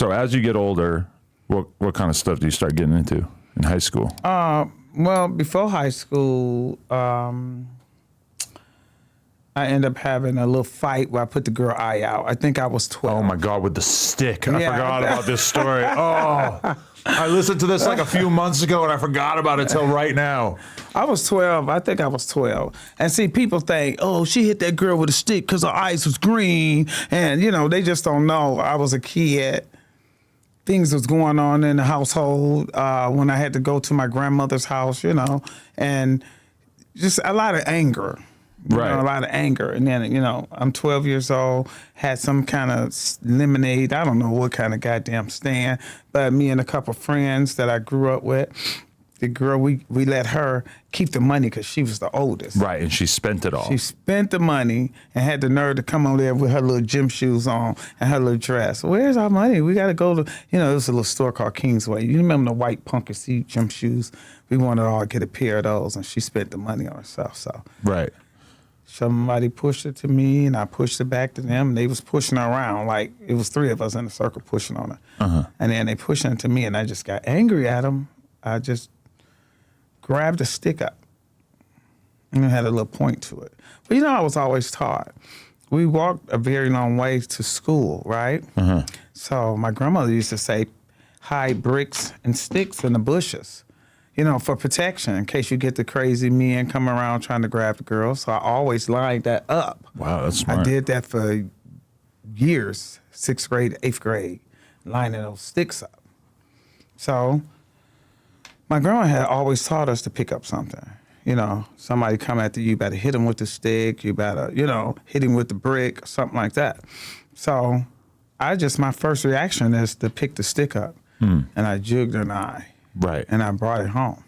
So as you get older, what kind of stuff do you start getting into in high school? Well, before high school, I ended up having a little fight where I put the girl eye out. I think I was 12. Oh my God, with the stick. I forgot about this story. Oh, I listened to this like a few months ago and I forgot about it till right now. I was 12. I think I was 12. And see, people think, oh, she hit that girl with a stick because her eyes was green. And, you know, they just don't know. I was a kid. Things was going on in the household when I had to go to my grandmother's house, you know, and just a lot of anger. Right. A lot of anger. And then, you know, I'm 12 years old, had some kind of lemonade. I don't know what kind of goddamn stand. But me and a couple friends that I grew up with, the girl, we let her keep the money because she was the oldest. Right, and she spent it all. She spent the money and had the nerve to come over there with her little gym shoes on and her little dress. Where's our money? We got to go to, you know, there was a little store called Kingsway. You remember the white punky seat gym shoes? We wanted to all get a pair of those, and she spent the money on herself. So right. Somebody pushed it to me, and I pushed it back to them, and they was pushing her around. Like, it was three of us in a circle pushing on her. Uh-huh. And then they pushing it to me, and I just got angry at them. I just grabbed the stick up, and it had a little point to it. But, you know, I was always taught. We walked a very long way to school, right? Uh-huh. So my grandmother used to say, hide bricks and sticks in the bushes, you know, for protection in case you get the crazy men come around trying to grab the girl. So I always lined that up. Wow, that's smart. I did that for years, 6th grade, 8th grade, lining those sticks up. So my grandma had always taught us to pick up something. You know, somebody come after you, better hit him with the stick, you better, you know, hit him with the brick, or something like that. So my first reaction is to pick the stick up, and I jugged her in the eye. Right. And I brought it home.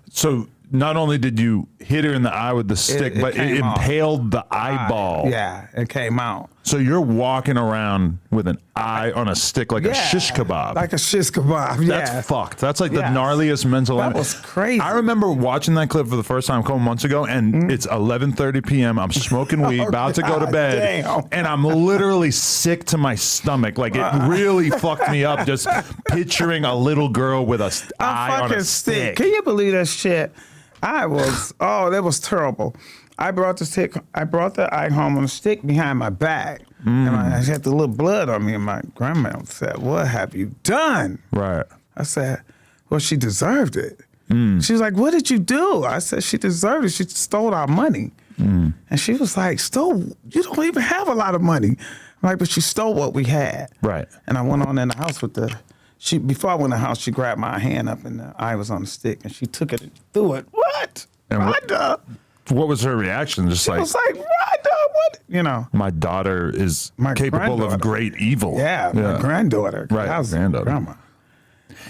So not only did you hit her in the eye with the stick, but it impaled the eyeball. Yeah, it came out. So you're walking around with an eye on a stick like a shish kebab. Like a shish kebab, yeah. That's fucked. That's like the gnarliest mental That was crazy. I remember watching that clip for the first time a couple months ago, and it's 11:30 p.m. I'm smoking weed, about to go to bed, and I'm literally sick to my stomach. Like, it really fucked me up just picturing a little girl with a eye on a stick. Can you believe that shit? That was terrible. I brought the eye home on a stick behind my back. And I had the little blood on me, and my grandma said, what have you done? Right. I said, well, she deserved it. She was like, what did you do? I said, she deserved it. She stole our money. And she was like, stole? You don't even have a lot of money. I'm like, but she stole what we had. Right. And I went on in the house with before I went in the house, she grabbed my hand up, and the eye was on the stick, and she took it and threw it. What? And Rhonda? What was her reaction? Just She was like, Rhonda, what? You know. My daughter is capable of great evil. Yeah, my granddaughter. Right, I was granddaughter. Grandma.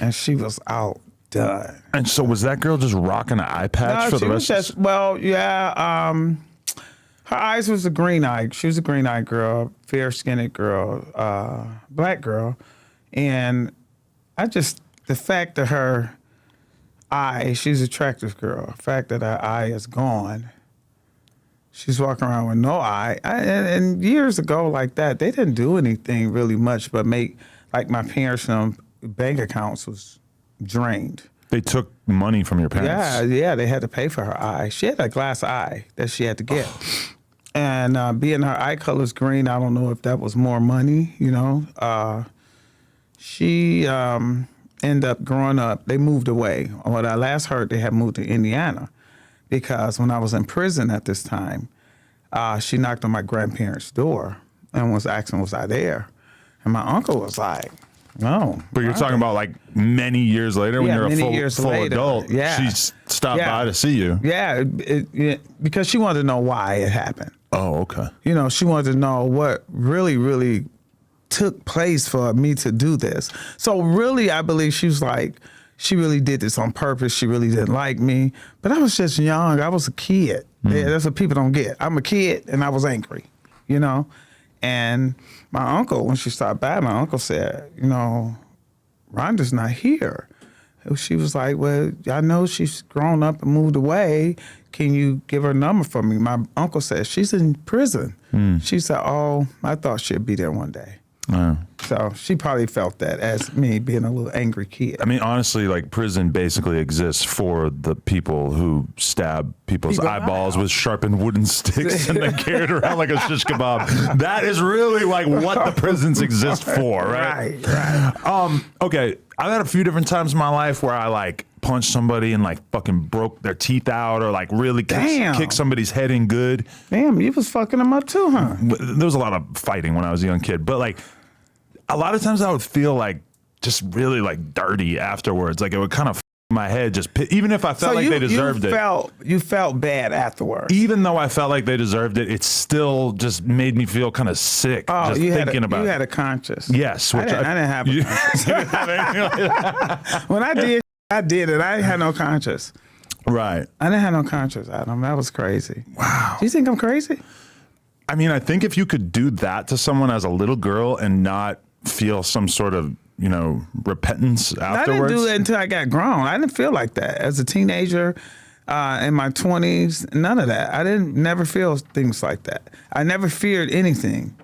And she was outdone. And so was that girl just rocking an eye patch for the rest of the her eyes was a green eye. She was a green eye girl, fair-skinned girl, black girl. And the fact that her eye, she's an attractive girl. The fact that her eye is gone, she's walking around with no eye. And years ago like that, they didn't do anything really much but make, like my parents' bank accounts was drained. They took money from your parents? Yeah, they had to pay for her eye. She had a glass eye that she had to get. And being her eye color's green, I don't know if that was more money, you know. She ended up growing up, they moved away. When I last heard, they had moved to Indiana because when I was in prison at this time, she knocked on my grandparents' door and was asking, was I there? And my uncle was like, no. But you're talking about like many years later when you're a full adult. Yeah. She stopped by to see you. Yeah, because she wanted to know why it happened. Oh, okay. You know, she wanted to know what really, really took place for me to do this. So really, I believe she was like, she really did this on purpose. She really didn't like me. But I was just young. I was a kid. Yeah, that's what people don't get. I'm a kid, and I was angry, you know? And my uncle, when she stopped by, my uncle said, you know, Rhonda's not here. She was like, well, I know she's grown up and moved away. Can you give her number for me? My uncle said, she's in prison. She said, oh, I thought she'd be there one day. So she probably felt that as me being a little angry kid. I mean, honestly, like prison basically exists for the people who stab people's eyeballs with sharpened wooden sticks and then carry it around like a shish kebab. That is really like what the prisons exist for, right? Right. Okay, I've had a few different times in my life where I like punched somebody and like fucking broke their teeth out or like really kicked somebody's head in good. Damn, you was fucking them up too, huh? There was a lot of fighting when I was a young kid, but like a lot of times I would feel like just really like dirty afterwards. Like it would kind of my head just even if I felt like they deserved it. You felt bad afterwards. Even though I felt like they deserved it, it still just made me feel kind of sick just thinking about it. You had a conscience. Yes. I didn't have a conscience. When I did it. I ain't had no conscience. Right. I didn't have no conscience, Adam. That was crazy. Wow. Do you think I'm crazy? I mean, I think if you could do that to someone as a little girl and not feel some sort of, repentance afterwards. I didn't do it until I got grown. I didn't feel like that. As a teenager, in my 20s, none of that. I didn't never feel things like that. I never feared anything.